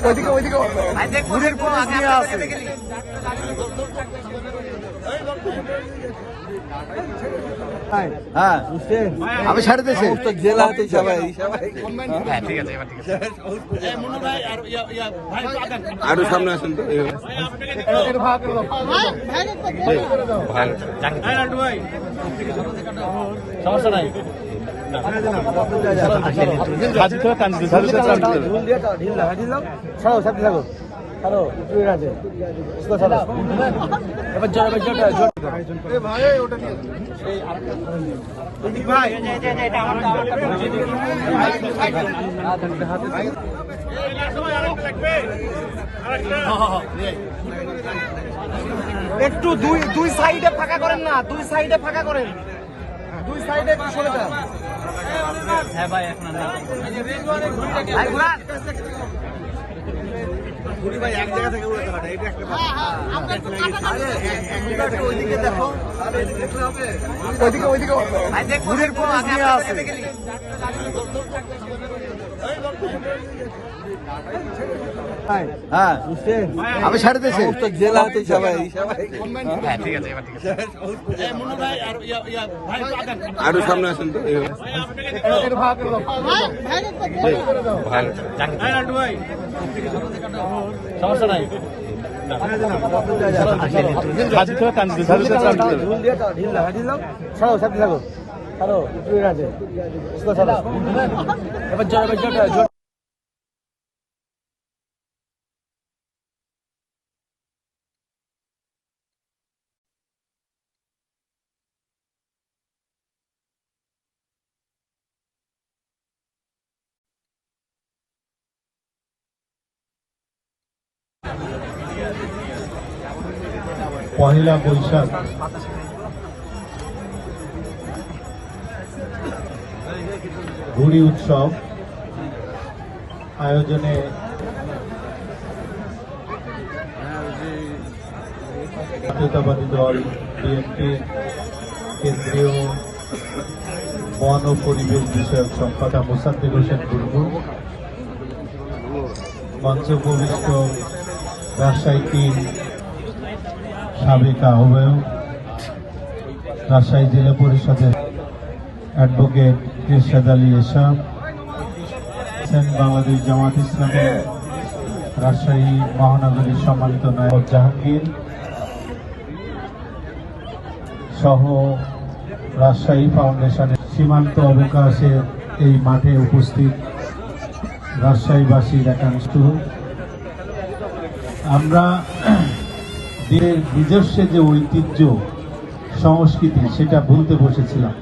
ওইদিকে ওইদিকে ঘুরের কোন নিয়ে আছে। হ্যাঁ আমি ছাড়ে দিয়েছি জেলাতে সবাই ঠিক আছে আরো সামনে আসেন তো সমস্যা নাই একটু দুই সাইডে ফাঁকা করেন না, দুই সাইডে ফাঁকা করেন, দুই সাইডে একটু সরে যান। হ্যাঁ ভাই এখন ভাই এক জায়গা থেকে উড়াতে পারে, এটা একটা ওইদিকে দেখো, ওইদিকে ওইদিকে ঘুরের কোন নিয়ে আছে। হ্যাঁ আমি ছাড়ে দিয়েছি জেলাতে সবাই ঠিক আছে আরো সামনে আসেন তো সমস্যা নাই পহেলা বৈশাখ ঘুড়ি উৎসব আয়োজনে জাতীয়তাবাদী দল বিএনপি কেন্দ্রীয় বন ও পরিবেশ বিষয়ক সম্পাদক মোসাদ্দেক হোসেন বুলবুল, মঞ্চে উপবিষ্ট রাজশাহী টিম সাবেক আহ্বায়ক, রাজশাহী জেলা পরিষদের অ্যাডভোকেট ইরশাদ আলী এরশাদ, বাংলাদেশ জামাত ইসলামী রাজশাহী মহানগরীর সম্মানিত নায়ক জাহাঙ্গীর সহ রাজশাহী ফাউন্ডেশনের সীমান্ত অবকাশের এই মাঠে উপস্থিত রাজশাহীবাসীর একাংশ, আমরা নিজস্ব যে ঐতিহ্য সংস্কৃতি সেটা ভুলতে বসেছিলাম।